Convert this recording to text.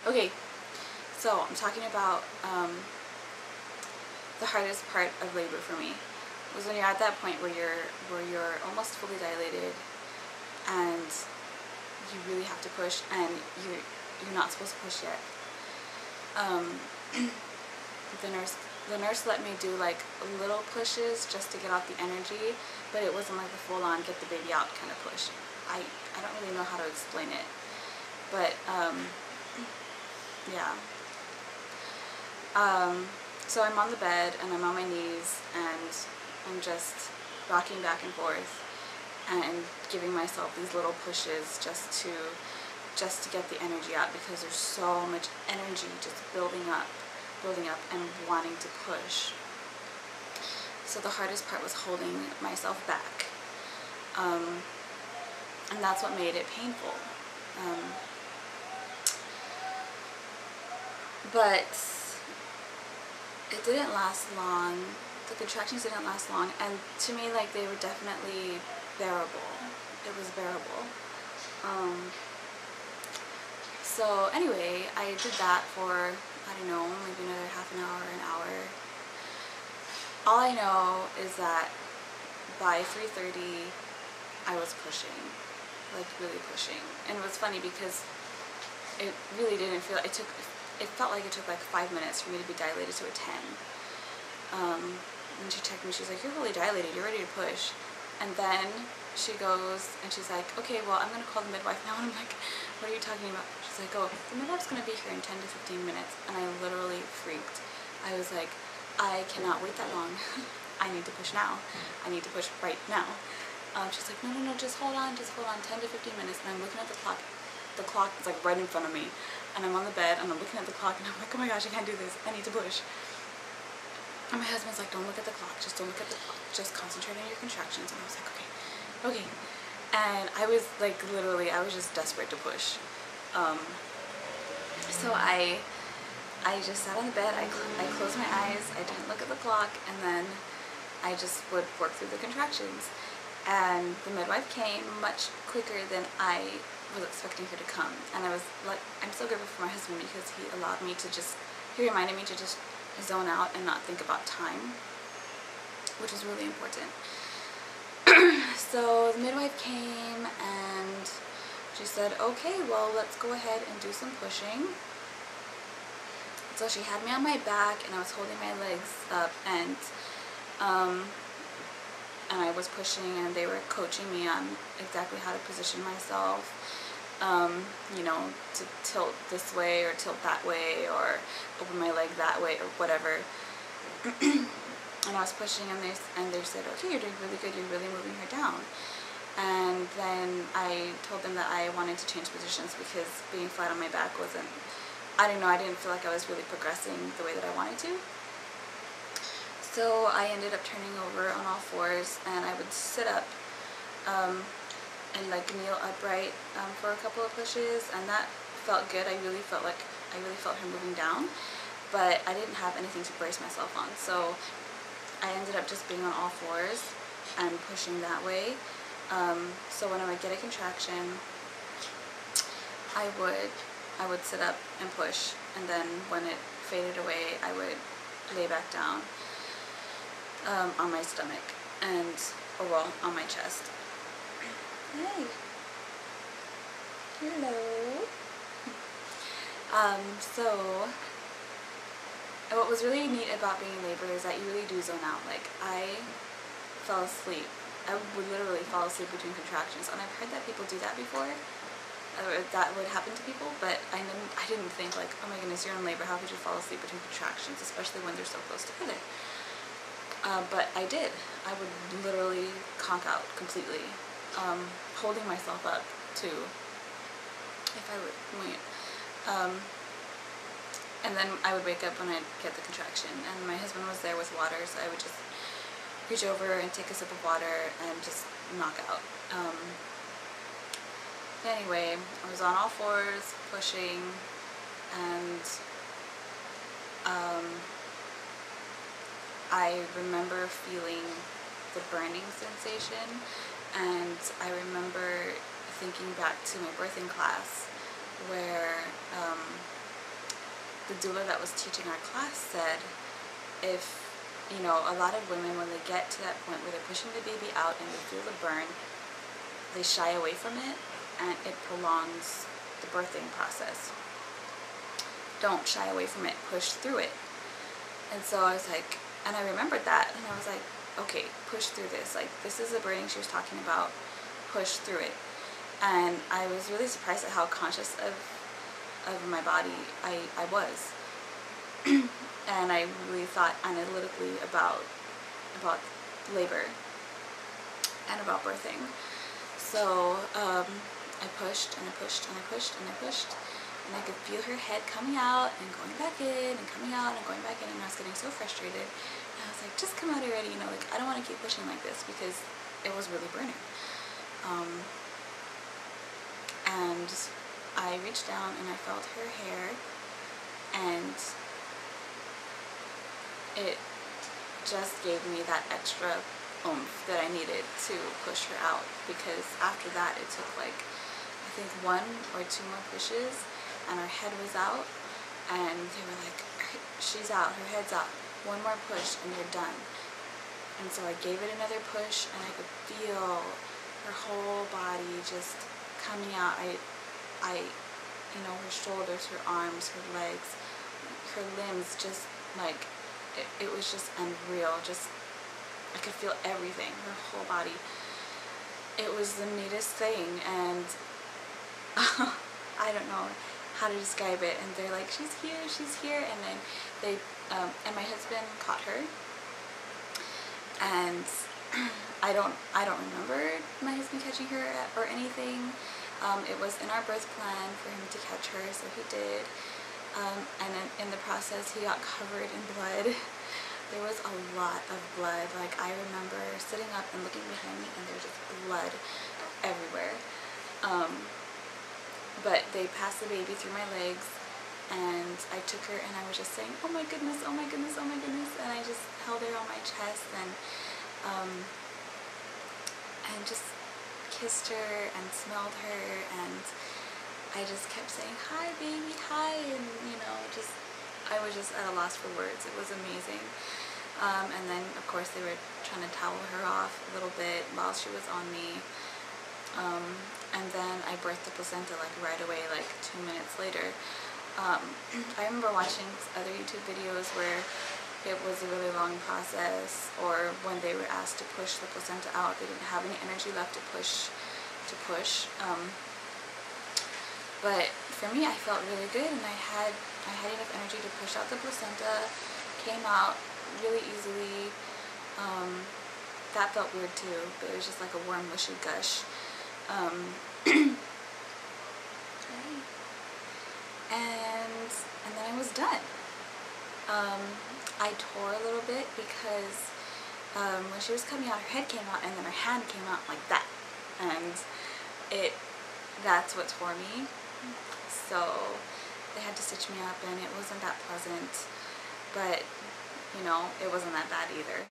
Okay, so I'm talking about the hardest part of labor for me was when you're at that point where you're almost fully dilated and you really have to push, and you're not supposed to push yet. The nurse let me do like little pushes just to get out the energy, but it wasn't like a full on get the baby out kind of push. I don't really know how to explain it, but yeah. So I'm on the bed and I'm on my knees and I'm just rocking back and forth and giving myself these little pushes just to get the energy out, because there's so much energy just building up and wanting to push. So the hardest part was holding myself back, and that's what made it painful. But it didn't last long. The contractions didn't last long, and to me, like, they were definitely bearable. It was bearable. So anyway, I did that for, I don't know, maybe another half an hour, an hour. All I know is that by 3:30, I was pushing, like really pushing. And it was funny because it really didn't feel, it felt like it took like 5 minutes for me to be dilated to a 10. And she checked me, she's like, you're really dilated, you're ready to push. And then she goes and she's like, okay, well, I'm going to call the midwife now. And I'm like, what are you talking about? She's like, oh, the midwife's going to be here in 10 to 15 minutes. And I literally freaked. I was like, I cannot wait that long. I need to push now. I need to push right now. She's like, no, just hold on, 10 to 15 minutes. And I'm looking at the clock. The clock is like right in front of me. And I'm on the bed and I'm looking at the clock and I'm like, oh my gosh, I can't do this. I need to push. And my husband's like, don't look at the clock. Just don't look at the clock. Just concentrate on your contractions. And I was like, okay. And I was like, literally, I was just desperate to push. So I just sat on the bed. I closed my eyes. I didn't look at the clock. And then I just would work through the contractions. And the midwife came much quicker than I was expecting her to come. And I was like, I'm so grateful for my husband, because he allowed me to he reminded me to just zone out and not think about time, which is really important. So the midwife came and she said, okay, well, let's go ahead and do some pushing. So she had me on my back and I was holding my legs up, and I was pushing, and they were coaching me on exactly how to position myself, you know, to tilt this way or tilt that way or open my leg that way or whatever. And I was pushing, and they said, okay, you're doing really good, you're really moving her down. And then I told them that I wanted to change positions, because being flat on my back wasn't, I don't know, I didn't feel like I was really progressing the way that I wanted to. So I ended up turning over on all fours, and I would sit up and like kneel upright for a couple of pushes, and that felt good. I really felt her moving down, but I didn't have anything to brace myself on. So I ended up just being on all fours and pushing that way. So when I would get a contraction, I would sit up and push, and then when it faded away, I would lay back down on my stomach, on my chest. Hey. Hello. So what was really neat about being in labor is that you really do zone out. Like, I fell asleep. I would literally fall asleep between contractions, and I've heard that people do that before. That would happen to people, but I didn't think like, oh my goodness, you're in labor, how could you fall asleep between contractions, especially when they're so close together. But I did. I would literally conk out completely, holding myself up too, if I would wait. And then I would wake up when I'd get the contraction, and my husband was there with water, so I would just reach over and take a sip of water and just knock out. Anyway, I was on all fours, pushing, and I remember feeling the burning sensation, and I remember thinking back to my birthing class where the doula that was teaching our class said, if, you know, a lot of women, when they get to that point where they're pushing the baby out and they feel the burn, they shy away from it, and it prolongs the birthing process. Don't shy away from it, push through it. And so I was like, and I remembered that, and I was like, okay, push through this. Like, this is the burning she was talking about, push through it. And I was really surprised at how conscious of my body I was. And I really thought analytically about labor and about birthing. So I pushed and I pushed and I pushed and I pushed, and I could feel her head coming out and going back in and coming out and going back in, and I was getting so frustrated. And I was like, just come out already, you know, like, I don't want to keep pushing like this, because it was really burning. And I reached down and I felt her hair, and it just gave me that extra oomph that I needed to push her out, because after that it took like, I think 1 or 2 more pushes, and her head was out, and they were like, she's out, her head's out, 1 more push and you're done. And so I gave it another push, and I could feel her whole body just coming out. You know, her shoulders, her arms, her legs, her limbs, just like, it was just unreal. Just, I could feel everything, her whole body. It was the neatest thing, and I don't know how to describe it. And they're like, she's here, and then they, and my husband caught her, and I don't remember my husband catching her or anything. It was in our birth plan for him to catch her, so he did. And in the process, he got covered in blood. There was a lot of blood. Like, I remember sitting up and looking behind me, and there's just blood everywhere. But they passed the baby through my legs, and I took her, and I was just saying, oh my goodness, oh my goodness, oh my goodness, and I just held her on my chest, and just kissed her and smelled her, and I just kept saying, hi baby, hi, and you know, just, I was just at a loss for words. It was amazing. And then of course they were trying to towel her off a little bit while she was on me, and then I birthed the placenta like right away, like 2 minutes later. I remember watching other YouTube videos where it was a really long process, or when they were asked to push the placenta out, they didn't have any energy left to push. But for me, I felt really good, and I had enough energy to push out the placenta. Came out really easily. That felt weird too, but it was just like a warm, mushy gush. And then I was done. I tore a little bit because when she was coming out, her head came out, and then her hand came out like that, and that's what tore me. So they had to stitch me up, and it wasn't that pleasant, but you know, it wasn't that bad either.